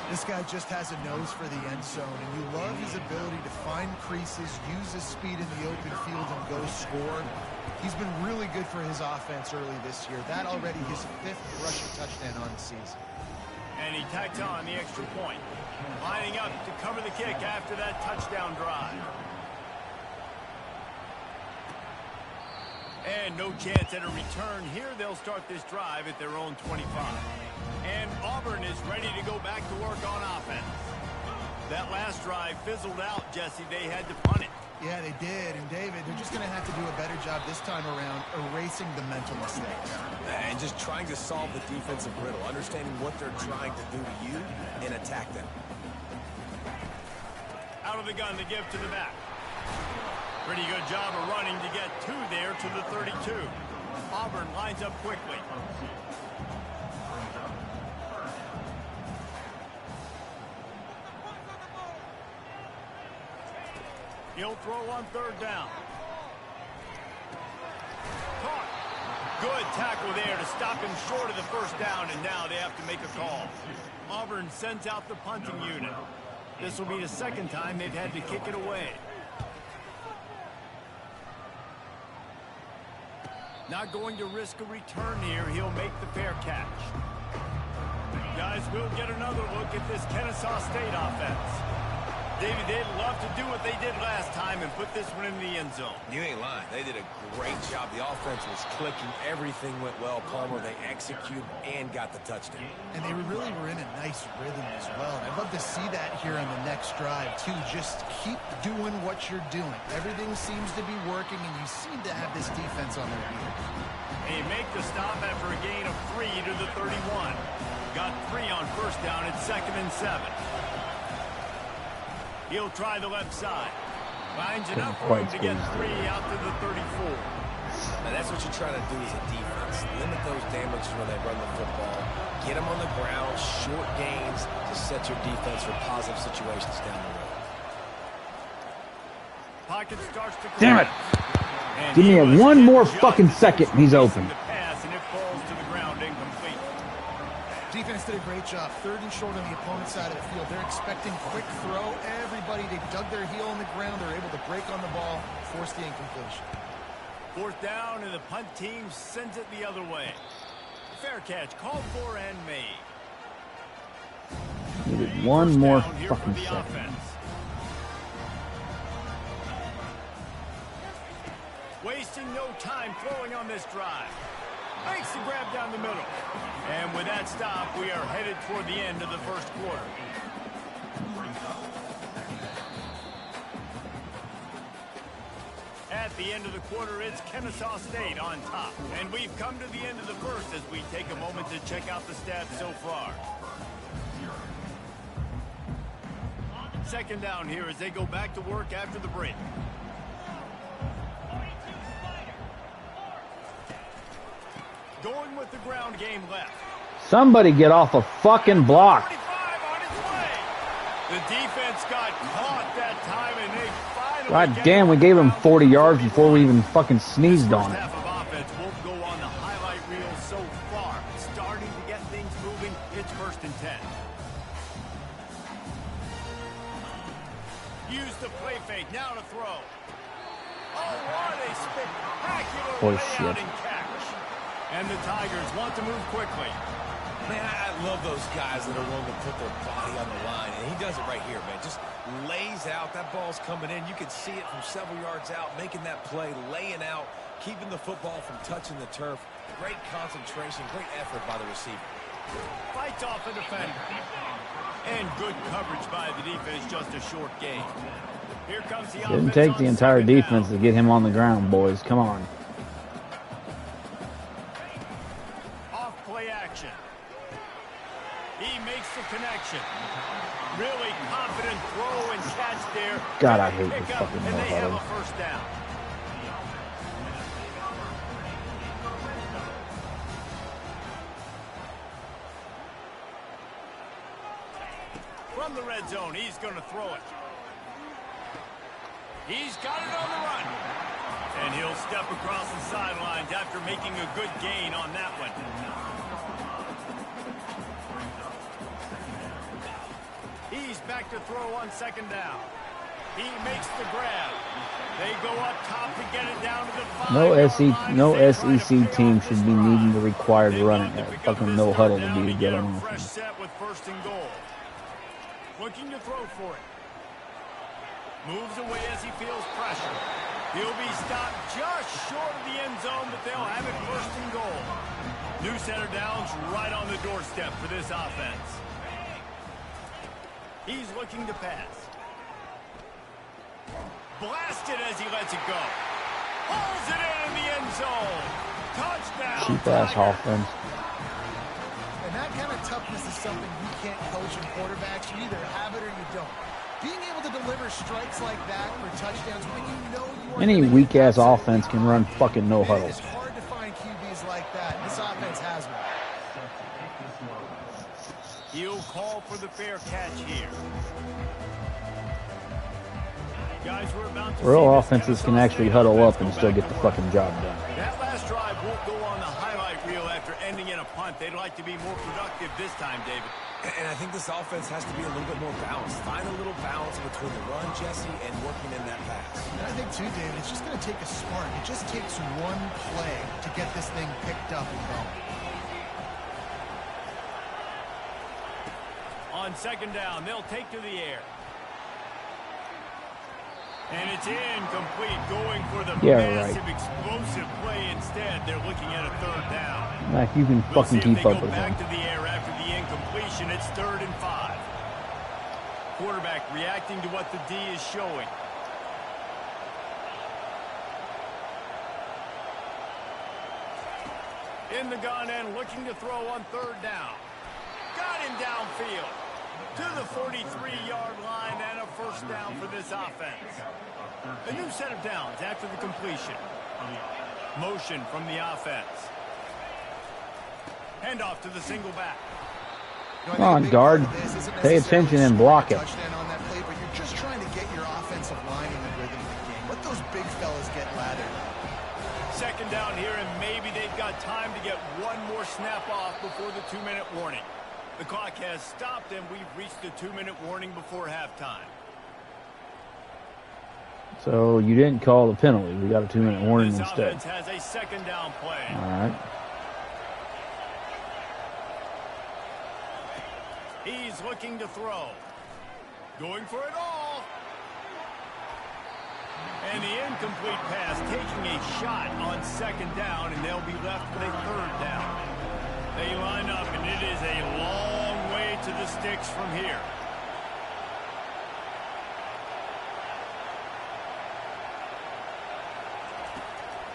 This guy just has a nose for the end zone, and you love his ability to find creases, use his speed in the open field, and go score. He's been really good for his offense early this year. That already his 5th rushing touchdown on the season. And he tacked on the extra point, lining up to cover the kick after that touchdown drive. And no chance at a return here. They'll start this drive at their own 25. And Auburn is ready to go back to work on offense. That last drive fizzled out, Jesse. They had to punt it. Yeah, they did. And, David, they're just going to have to do a better job this time around erasing the mental mistakes. And just trying to solve the defensive riddle, understanding what they're trying to do to you and attack them. Out of the gun to give to the back. Pretty good job of running to get 2 there to the 32. Auburn lines up quickly. He'll throw on 3rd down. Caught. Good tackle there to stop him short of the 1st down, and now they have to make a call. Auburn sends out the punting unit. This will be the 2nd time they've had to kick it away. Not going to risk a return here. He'll make the fair catch. Guys, we'll get another look at this Kennesaw State offense. David, they'd love to do what they did last time and put this one in the end zone. You ain't lying. They did a great job. The offense was clicking. Everything went well. Palmer, they executed and got the touchdown. And they really were in a nice rhythm as well. And I'd love to see that here on the next drive, too. Just keep doing what you're doing. Everything seems to be working, and you seem to have this defense on their heels. They make the stop after a gain of 3 to the 31. Got 3 on 1st down at 2nd and 7. He'll try the left side. Finds enough room to get 3 out to the 34. Now that's what you're trying to do as a defense. Limit those damages when they run the football. Get them on the ground, short gains to set your defense for positive situations down the road. Pocket starts to damn it! Give me one more fucking second and he's open. Defense did a great job. 3rd and short on the opponent's side of the field. They're expecting quick throw. Everybody, they dug their heel on the ground. They're able to break on the ball, force the incompletion. 4th down, and the punt team sends it the other way. Fair catch, called for and made. Needed one more fucking second. Wasting no time throwing on this drive. Makes the grab down the middle. And with that stop, we are headed toward the end of the 1st quarter. At the end of the quarter, it's Kennesaw State on top. And we've come to the end of the 1st as we take a moment to check out the stats so far. 2nd down here as they go back to work after the break. Going with the ground game left. Somebody get off a fucking block. On its way. The defense got caught that time, and they finally God damn, we gave him 40 yards before we even fucking sneezed on it. Half of offense won't go on the highlight reel so far. Starting to get things moving. It's 1st and 10. Use the play fake. Now to throw. Oh, what a spectacular layout and catch. And the Tigers want to move quickly. Man, I love those guys that are willing to put their body on the line. And he does it right here, man. Just lays out. That ball's coming in. You can see it from several yards out, making that play, laying out, keeping the football from touching the turf. Great concentration, great effort by the receiver. Fights off a defender. And good coverage by the defense, just a short gain. Here comes the offense. Didn't take the entire defense to get him on the ground, boys. Come on. He makes the connection. Really confident throw and catch there. God, I hate this fucking and they have a 1st down. From the red zone, he's going to throw it. He's got it on the run. And he'll step across the sidelines after making a good gain on that one. back to throw on second down. He makes the grab. They go up top to get it down to the 5-yard line. No SEC team should be needing to require to run it. Fucking no huddle to be to get on fresh set with first and goal. Looking to throw for it. Moves away as he feels pressure. He'll be stopped just short of the end zone, but they'll have it first and goal. New set of downs right on the doorstep for this offense. He's looking to pass. Blasted as he lets it go. Pulls it in the end zone. Touchdown. Cheap ass offense. And that kind of toughness is something you can't coach in quarterbacks. You either have it or you don't. Being able to deliver strikes like that for touchdowns when you know you are any weak ass offense can run fucking no huddle. It's hard to find QBs like that. This offense has one. He'll call for the fair catch here. Guys, we're about to Real offenses can actually huddle up and still get the fucking job done. That last drive won't go on the highlight reel after ending in a punt. They'd like to be more productive this time, David. And I think this offense has to be a little bit more balanced. Find a little balance between the run, Jesse, and working in that pass. And I think, too, David, it's just going to take a spark. It just takes one play to get this thing picked up and going. On second down, they'll take to the air. And it's incomplete, going for the massive explosive play instead. They're looking at a third down. Like you can fucking keep up with back them. to the air after the incompletion. It's 3rd and 5. Quarterback reacting to what the D is showing. In the gun and looking to throw on 3rd down. Got him downfield to the 43-yard line and a first down for this offense. A new set of downs after the completion. Motion from the offense. Handoff to the single back. Come on, guard. Pay attention and block it. Touchdown on that play, but you're just trying to get your offensive line in the rhythm of the game. Let those big fellas get lathered. Second down here, and maybe they've got time to get one more snap off before the 2-minute warning. The clock has stopped, and we've reached the 2-minute warning before halftime. So you didn't call the penalty. We got a 2-minute warning this instead. Offense has a second down play. All right. He's looking to throw. Going for it all. And the incomplete pass, taking a shot on second down, and they'll be left with a 3rd down. They line up, and it is a long way to the sticks from here.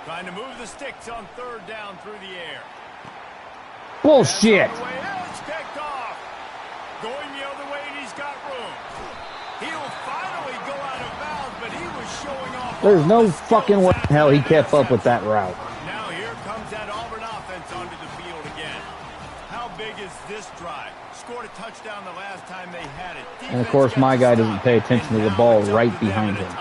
Trying to move the sticks on 3rd down through the air. Bullshit. It's picked off. Going the other way, and he's got room. He'll finally go out of bounds, but he was showing off. There's no fucking way in hell he kept up with that route. Now here comes that Auburn offense onto the field again. How big is this drive? Scored a touchdown the last time they had it. And of course, my guy doesn't pay attention to the ball right behind him.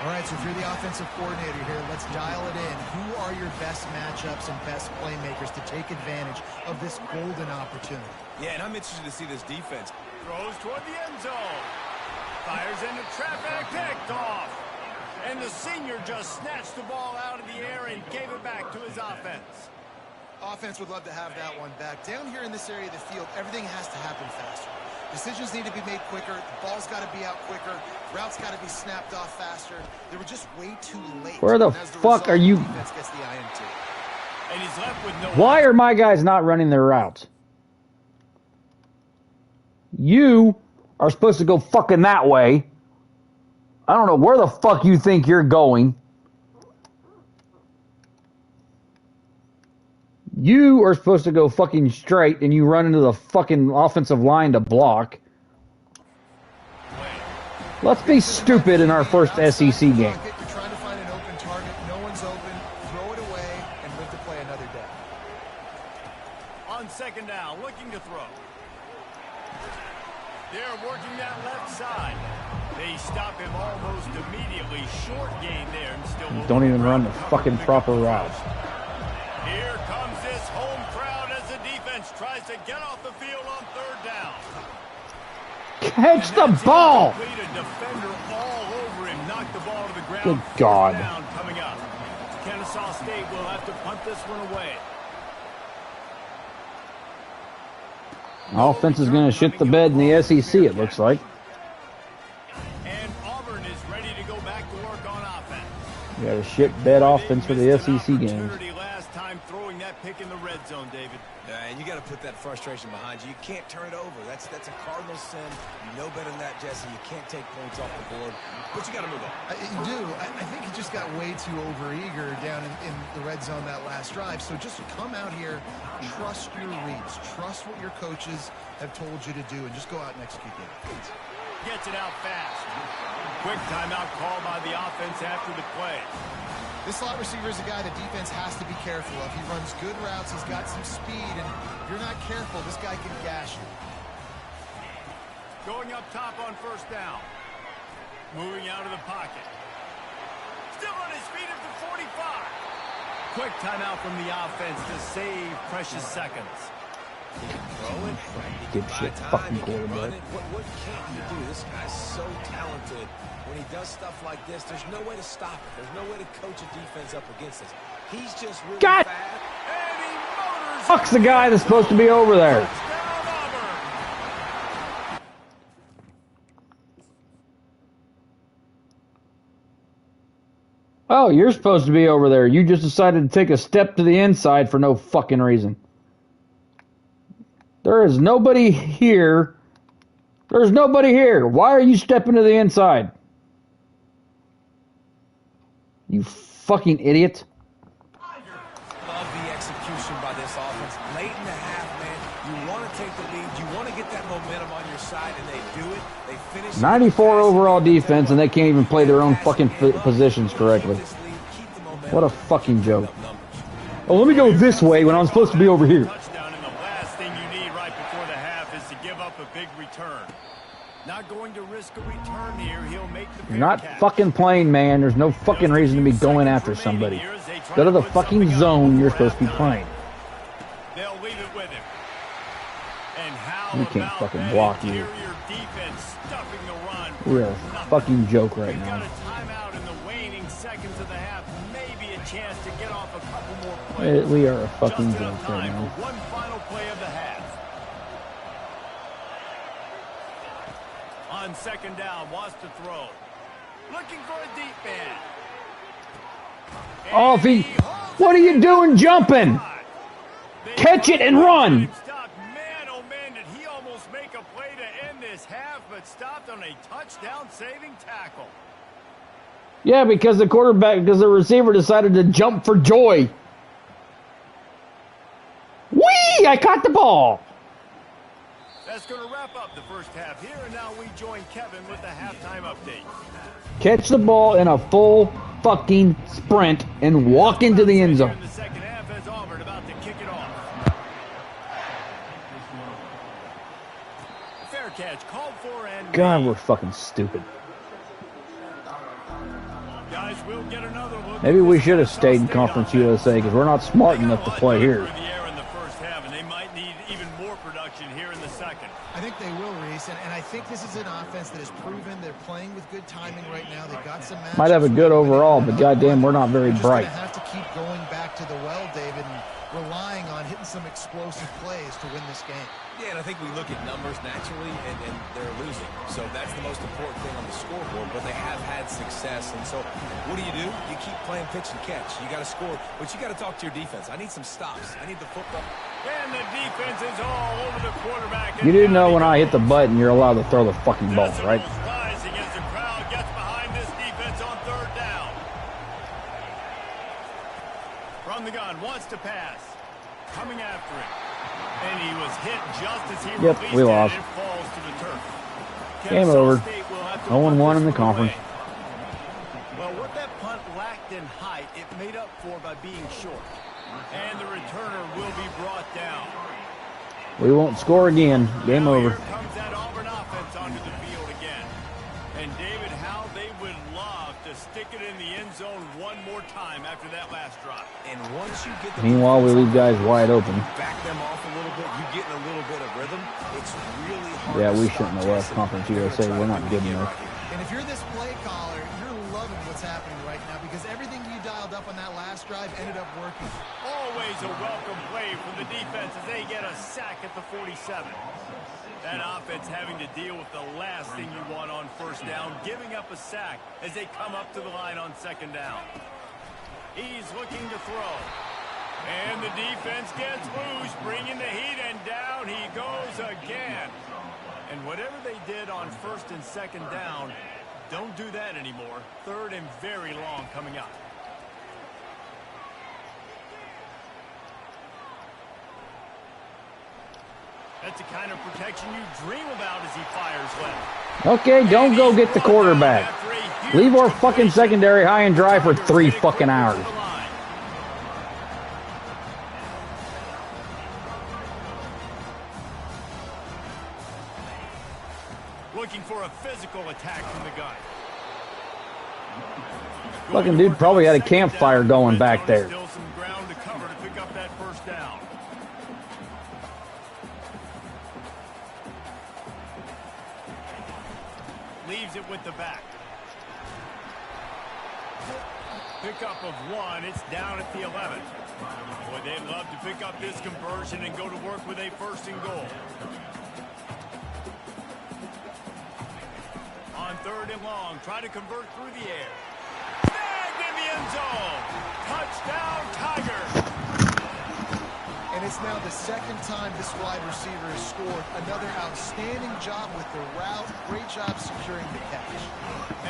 All right, so if you're the offensive coordinator here, let's dial it in. Who are your best matchups and best playmakers to take advantage of this golden opportunity? Yeah, and I'm interested to see this defense. Throws toward the end zone. Fires into traffic, picked off. And the senior just snatched the ball out of the air and gave it back to his offense. Offense would love to have that one back. Down here in this area of the field, everything has to happen faster. Decisions need to be made quicker. The ball's got to be out quicker. Routes got to be snapped off faster. They were just way too late. Where the fuck are you? Defense gets the INT. And he's left with no. Why are my guys not running their routes? You are supposed to go fucking that way. I don't know where the fuck you think you're going. You are supposed to go fucking straight, and you run into the fucking offensive line to block. Let's be stupid in our first SEC game. You're trying to find an open target. No one's open. Throw it away and live to play another day. On second down, looking to throw. They're working that left side. They stop him almost immediately. Short gain there and still. Don't even run the fucking proper route. Here comes this home crowd as the defense tries to get off the field on 3rd down. Catch the ball! Defender all over him, knocked the ball to the ground. Good God. Down coming up. Kennesaw State will have to punt this one away. Offense is going to shit the bed in the SEC, it looks like. And Auburn is ready to go back to work on offense. We got a shit bed offense for the SEC games. Last time throwing that pick in the red zone, David. And you got to put that frustration behind you. You can't turn it over. That's a cardinal sin. You know better than that, Jesse. You can't take points off the board, but you got to move on. You do. I think he just got way too overeager down in the red zone that last drive. So just come out here, trust your reads, trust what your coaches have told you to do, and just go out and execute it. Gets it out fast. Quick timeout call by the offense after the play. This slot receiver is a guy the defense has to be careful of. He runs good routes. He's got some speed, and if you're not careful, this guy can gash you. Going up top on first down. Moving out of the pocket. Still on his feet at the 45. Quick timeout from the offense to save precious seconds. He can throw it. He can Dipshit buy fucking time. He can run quarterback. it. What can't you do? This guy's so talented. When he does stuff like this, there's no way to stop it. There's no way to coach a defense up against this. He's just really God. fast. And he motors Fuck's the guy that's supposed to be over there. touchdown Auburn. Oh, you're supposed to be over there. You just decided to take a step to the inside for no fucking reason. There is nobody here. There's nobody here. Why are you stepping to the inside? You fucking idiot. Love the execution by this offense. Late in the half, man, you want to take the lead. You want to get that momentum on your side, and they do it. They finish 94 overall defense, and they can't even play their own fucking positions correctly. What a fucking joke. Oh, let me go this way when I'm supposed to be over here. Touchdown, and the last thing you need right before the half is to give up a big return. Not going to risk a return here. He'll make the You're not catch. fucking playing, man. There's no fucking reason to be going after somebody. Go to the fucking zone you're supposed to be playing. They'll leave it with him. And how You can't about fucking that block you. interior defense stuffing the run? We're a fucking joke right We've got now. a timeout in the waning seconds of the half. Maybe a chance to get off a couple more plays. We are a fucking Just enough joke right time now. for one final play of the half. On second down, wants to throw. Looking for a deep man. Oh, if he... What are you doing jumping? Catch it and run. Man, oh man, did he almost make a play to end this half, but stopped on a touchdown-saving tackle. Yeah, because the receiver decided to jump for joy. Whee! I caught the ball. That's going to wrap up the first half here, and now we join Kevin with the halftime update. Catch the ball in a full fucking sprint and walk into the end zone. In the second half, as Auburn about to kick it off. Fair catch, called for, and God, we're fucking stupid. guys, we'll get another look. Maybe we should have stayed in Conference USA because we're not smart enough to play here. Through the air in the first half, and they might need even more production here in the second. I think they will, Reese, and I think this is an offense that has proven they're playing with good timing right now. They've got some matchups. Might have a good overall, but goddamn, we're not very They're just bright. gonna have to keep going back to the well, David, and relying on hitting some explosive plays to win this game. Yeah, and I think we look at numbers naturally, and they're losing. So that's the most important thing on the scoreboard, but they have had success. And so what do? You keep playing pitch and catch. You got to score, but you got to talk to your defense. I need some stops. I need the football. And the defense is all over the quarterback. You do know when I hit the button, you're allowed to throw the fucking ball, right? Rising as the crowd gets behind this defense on third down. From the gun, wants to pass. Coming after it. And he was hit just as he Yep, released we it, lost. and it falls to the turf. Game Kennesaw over. State will have to 0-1 punt in the this one conference. away. Well, what that punt lacked in height, it made up for by being short. And the returner will be brought down. We won't score again. Game Now over. Here comes that Auburn offense onto the field again. And David, how they would love to stick it in the end zone one more time after that last drive. And once you get the Meanwhile, we leave guys wide open. Back them off a little bit, you get in a little bit of rhythm. It's really hard. Yeah, we shouldn't have left Conference USA. We're not good enough. And if you're this play caller, you're loving what's happening right now because everything you dialed up on that last drive ended up working. Always a welcome play from the defense as they get a sack at the 47. That offense having to deal with the last thing you want on first down, giving up a sack as they come up to the line on second down. He's looking to throw. And the defense gets loose, bringing the heat, and down he goes again. And whatever they did on first and second down, don't do that anymore. Third and very long coming up. That's the kind of protection you dream about as he fires left. Okay, don't go get the quarterback. Leave our fucking secondary high and dry for 3 fucking hours. Looking for a physical attack from the gun. Fucking dude probably had a campfire going back there. Still some ground to cover to pick up that first down. Leaves it with the back. Pickup of 1. It's down at the 11. Boy, they'd love to pick up this conversion and go to work with a first and goal. On third and long, try to convert through the air. Snagged in the end zone. Touchdown, Tigers. And it's now the second time this wide receiver has scored. Another outstanding job with the route. Great job securing the catch.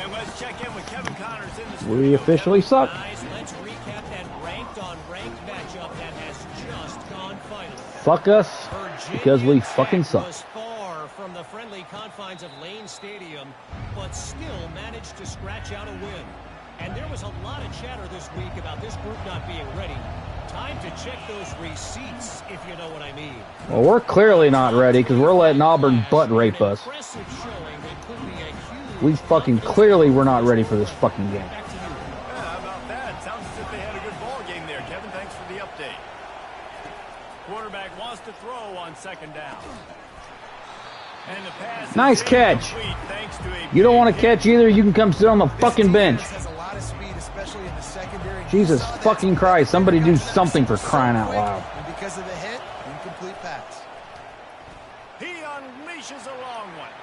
And let's check in with Kevin Connors in the studio. We officially suck. Guys, let's recap that ranked-on-ranked matchup that has just gone final. Fuck us, because we fucking suck. Was far from the friendly confines of Lane Stadium, but still managed to scratch out a win. And there was a lot of chatter this week about this group not being ready. Time to check those receipts, if you know what I mean. Well, we're clearly not ready because we're letting Auburn butt rape us. We fucking clearly were not ready for this fucking game. Back to you. How about that? Sounds as if they had a good ball game there, Kevin. Thanks for the update. Quarterback wants to throw on second down. And the pass Nice catch. thanks to a You don't want to catch either, you can come sit on the fucking bench. Has a lot of speed, especially in the secondary. Jesus fucking Christ, somebody do something for crying out loud. And because of the hit, incomplete pass. He unleashes a long one.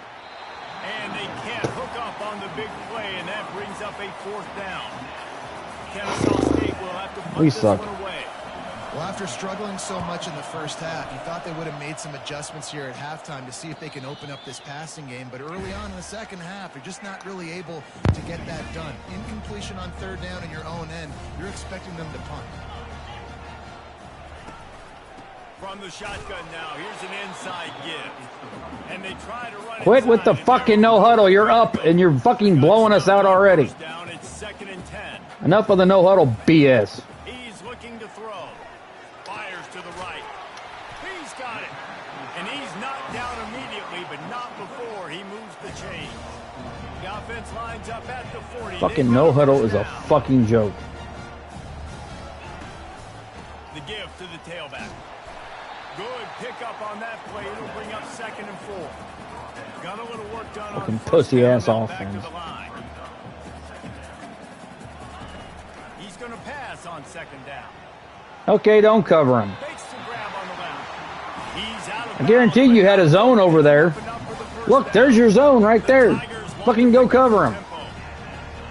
And they can't hook up on the big play, and that brings up a fourth down. Kennesaw State will have to put We this suck. one away. Well, after struggling so much in the first half, you thought they would have made some adjustments here at halftime to see if they can open up this passing game. But early on in the second half, they're just not really able to get that done. Incompletion on third down in your own end, you're expecting them to punt. From the shotgun now, here's an inside give. And they try to run Quit with the inside. fucking no huddle. You're up and you're fucking blowing us out already. Down, it's 2nd and 10. Enough of the no huddle BS. He's looking to throw. Fires to the right. He's got it. And he's knocked down immediately, but not before he moves the chains. The offense lines up at the 40. Fucking no huddle is a fucking joke. The give to the tailback. Good pickup on that play. It'll bring up 2nd and 4. Got a little work done Fucking on first pussy down, ass now back to offense. the line. He's going to pass on 2nd down. Okay, don't cover him. Fakes the grab on the left. He's out of I guarantee you had a zone over there. Look, there's your zone right there. Fucking go cover him.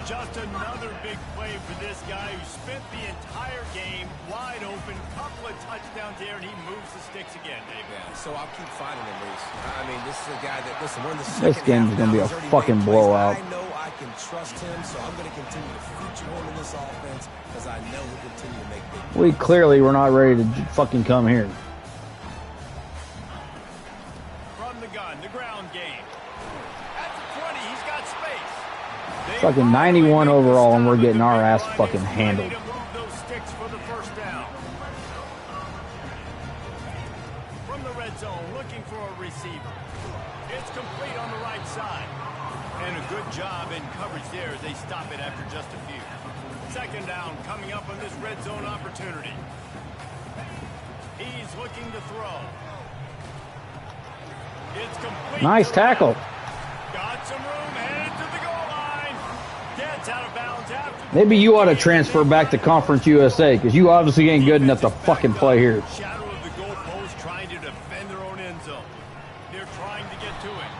Just another big play for this guy who spent the entire game wide open. Couple of touchdowns there, and he moves the sticks again, Dave. Yeah, so I'll keep fighting him, Reese. I mean, this is a guy that, listen, we're in the This second game's half gonna be now. a He's already fucking made plays. blowout. I know I can trust him, so I'm going to continue to feature him in this offense because I know he'll continue to make big plays. We clearly were not ready to fucking come here. From the gun, the ground game. At the 20, he's got space. They Fucking finally 91 make the overall, and we're stop, getting but our the ass big run fucking is ready handled. to move those sticks for the first down. From the red zone, looking for a receiver. It's complete on the right side. And a good job in coverage there as they stop it after just a few. Second down coming up on this red zone opportunity. He's looking to throw. It's complete. Nice tackle. Got some room, headed to the goal line. Gets out of bounds after. Maybe you ought to transfer back to Conference USA, because you obviously ain't good enough to fucking play here. Shadow of the goalpost, trying to defend their own end zone. They're trying to get to it.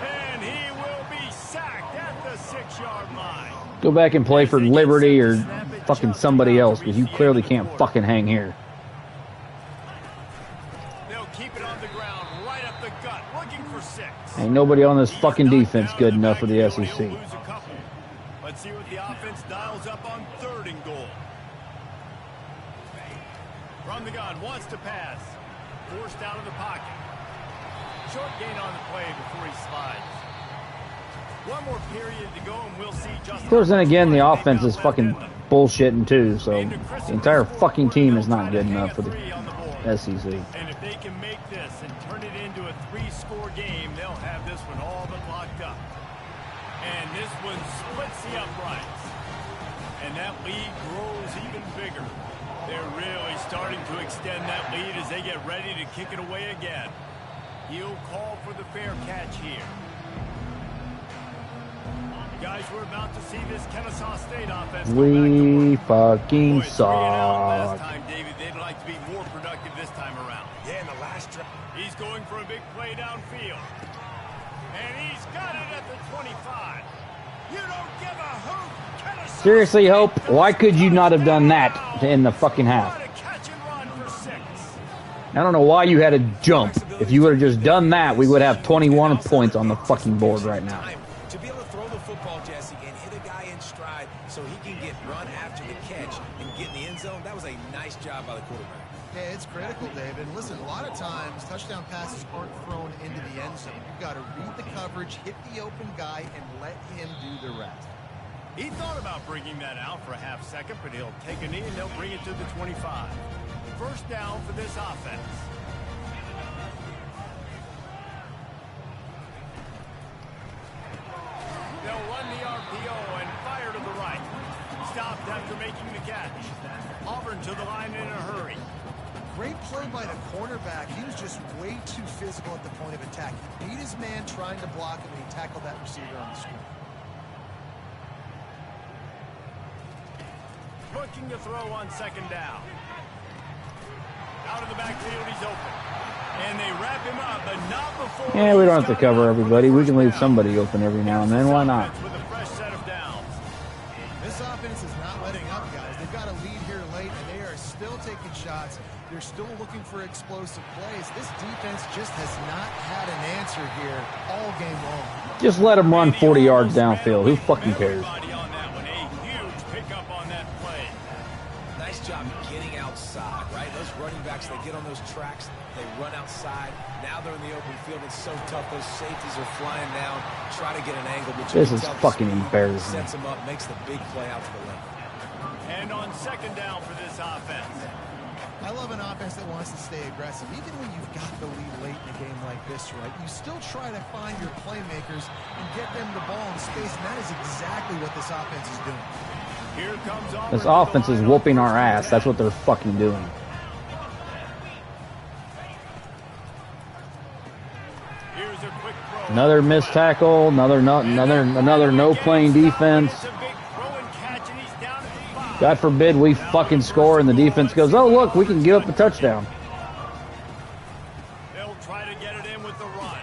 And he will be sacked at the 6-yard line. Go back and play for Liberty or fucking somebody else, because you clearly can't fucking hang here. They'll keep it on the ground, right up the gut, looking for 6. Ain't nobody on this fucking defense good enough for the SEC. Let's see what the offense dials up on 3rd and goal. From the gun, wants to pass. Forced out of the pocket. Short gain on the play before he slides. One more period to go, and we'll see just. Of course, then again, the offense is fucking bullshitting too, so the entire fucking team is not good enough for the SEC. And if they can make this and turn it into a 3-score game, they'll have this one all but locked up. And this one splits the uprights. And that lead grows even bigger. They're really starting to extend that lead as they get ready to kick it away again. He'll call for the fair catch here. Guys, we're about to see this Kennesaw State offense. We fucking suck. Last time, David, they'd like to be more productive this time around. Yeah, in the last drive. He's going for a big play downfield. And he's got it at the 25. You don't give a hoot. Kennesaw Seriously, State Hope, why could you not have done that in the fucking half? What a catch and run for 6. I don't know why you had to jump. If you would have just done that, we would have 21 points on the fucking board right now. To be able to throw the football, Jesse, and hit a guy in stride so he can get run after the catch and get in the end zone, that was a nice job by the quarterback. Yeah, it's critical, David. Listen, a lot of times, touchdown passes aren't thrown into the end zone. You've got to read the coverage, hit the open guy, and let him do the rest. He thought about bringing that out for a half second, but he'll take a knee and they'll bring it to the 25. First down for this offense. They'll run the RPO and fire to the right. Stopped after making the catch. Auburn to the line in a hurry. Great play by the cornerback. He was just way too physical at the point of attack. He beat his man trying to block him, and he tackled that receiver on the screen. Looking to throw on 2nd down. Out of the backfield, he's open. And they wrap him up, but not before. Yeah, we don't have to cover everybody. We can leave somebody open every now and then. Why not? With a fresh set of downs. This offense is not letting up, guys. They've got a lead here late, and they are still taking shots. They're still looking for explosive plays. This defense just has not had an answer here all game long. Just let them run 40 yards downfield. Who fucking cares? On that one, a huge pickup on that play. Nice job getting outside, right? Those running backs, they get on those tracks, they run outside. Now they're in the open field. It's so tough. Those safeties are flying down, try to get an angle. But This is fucking embarrassing. Sets them up, makes the big play out to the left. And on 2nd down for this offense. I love an offense that wants to stay aggressive. Even when you've got the lead late in a game like this, right, you still try to find your playmakers and get them the ball in space, and that is exactly what this offense is doing. Here comes Auburn. This offense is whooping our ass. That's what they're fucking doing. Here's a quick throw. Another missed tackle. Another no playing defense. It's a big throw and catch, and he's down at the 5. God forbid we fucking score and the defense goes, oh, look, we can give up a touchdown. They'll try to get it in with the run.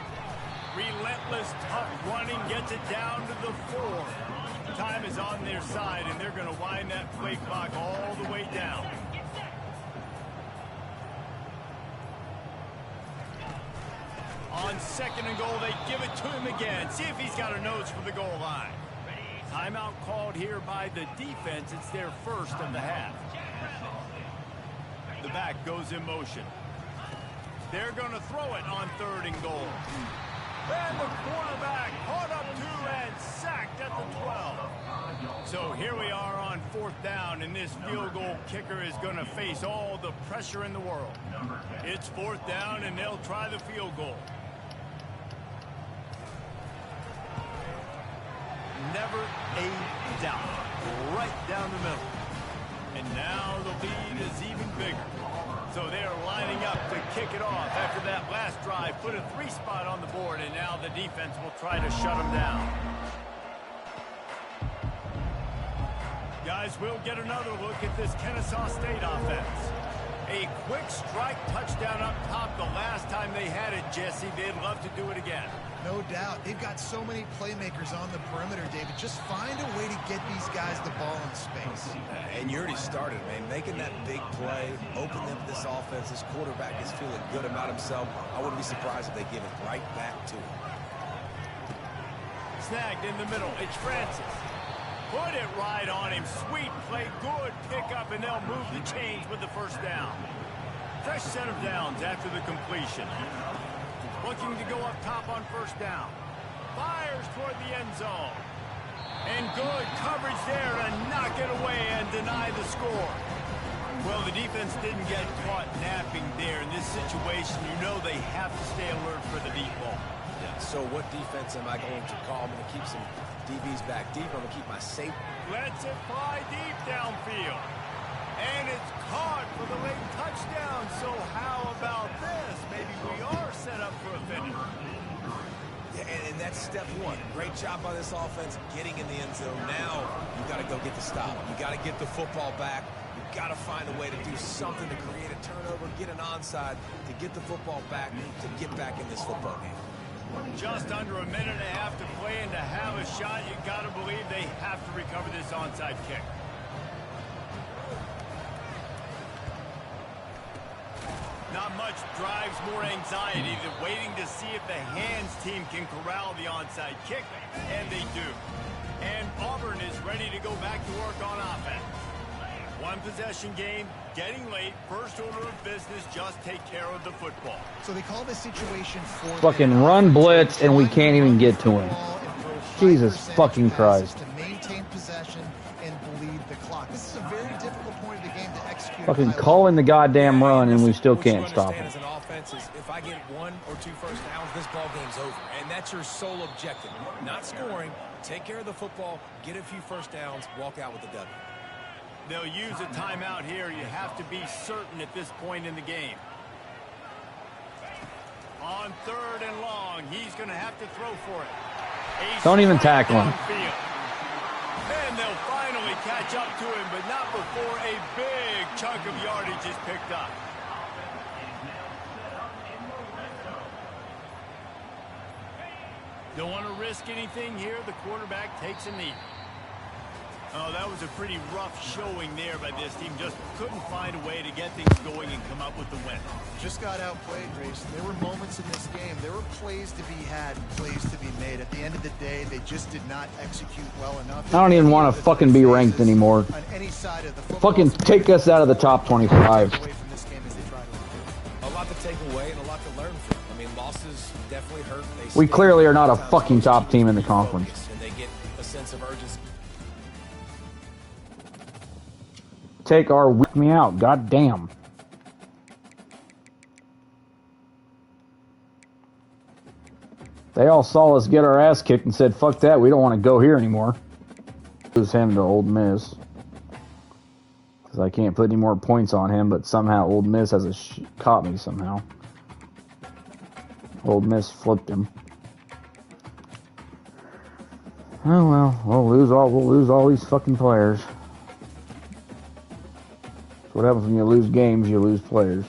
Relentless, tough running gets it down to the 4. Time is on their side, and they're going to wind that play clock all the way down. On 2nd and goal, they give it to him again. See if he's got a nose for the goal line. Timeout called here by the defense. It's their first of the half. The back goes in motion. They're going to throw it on 3rd and goal. And the quarterback caught up to and sacked at the 12. So here we are on 4th down, and this field goal kicker is going to face all the pressure in the world. It's 4th down, and they'll try the field goal. never a doubt. Right down the middle. And now the lead is even bigger. So they're lining up to kick it off after that last drive. Put a 3-spot on the board, and now the defense will try to shut them down. Guys, we'll get another look at this Kennesaw State offense. A quick strike touchdown up top the last time they had it, Jesse. They'd love to do it again. No doubt. They've got so many playmakers on the perimeter, David. Just find a way to get these guys the ball in space. And you already started, man. Making that big play, opening up this offense. This quarterback is feeling good about himself. I wouldn't be surprised if they give it right back to him. Snagged in the middle. It's Francis. Put it right on him. Sweet play. Good pickup, and they'll move the chains with the first down. Fresh set of downs after the completion. Looking to go up top on first down. Fires toward the end zone. And good coverage there to knock it away and deny the score. Well, the defense didn't get caught napping there. In this situation, you know they have to stay alert for the deep ball. Yeah, so what defense am I going to call? I'm going to keep some DBs back deep. I'm going to keep my safe. Lets it fly deep downfield. And it's caught for the late touchdown. So how about this? Maybe we are set up for a finish. Yeah, and that's step one. Great job by this offense getting in the end zone. Now you got to go get the stop. You got to get the football back. You got to find a way to do something to create a turnover, get an onside, to get the football back, to get back in this football game. Just under a minute and a half to play, and to have a shot, you got to believe they have to recover this onside kick. Not much drives more anxiety than waiting to see if the hands team can corral the onside kick, and they do. And Auburn is ready to go back to work on offense. One possession game, getting late, first order of business, just take care of the football. So they call this situation fucking run blitz, and we can't even get to him. Jesus fucking Christ. To maintain possession and bleed the clock. This is a very difficult point of the game to execute. Fucking calling the goddamn run, and we still can't stop him. As an offense is if I get 1 or 2 first downs, this ball game's over. And that's your sole objective. Not scoring, take care of the football, get a few first downs, walk out with the W. They'll use a timeout here. You have to be certain at this point in the game. On 3rd and long, he's going to have to throw for it. Don't even tackle him. And they'll finally catch up to him, but not before a big chunk of yardage is picked up. Don't want to risk anything here. The quarterback takes a knee. Oh, that was a pretty rough showing there by this team. Just couldn't find a way to get things going and come up with the win. Just got outplayed, Grayson. There were moments in this game. There were plays to be had and plays to be made. At the end of the day, they just did not execute well enough. I don't even want to fucking be ranked anymore. On any side of the Fucking take us out of the top 25. A lot to take away and a lot to learn from. I mean, losses definitely hurt. We clearly are not a fucking top team in the conference. And they get a sense of urgency. Take our weak me out, god damn. They all saw us get our ass kicked and said, fuck that, we don't want to go here anymore. Lose him to Old Miss. Because I can't put any more points on him, but somehow Old Miss has caught me somehow. Old Miss flipped him. Oh well, we'll lose all these fucking players. What happens when you lose games, you lose players.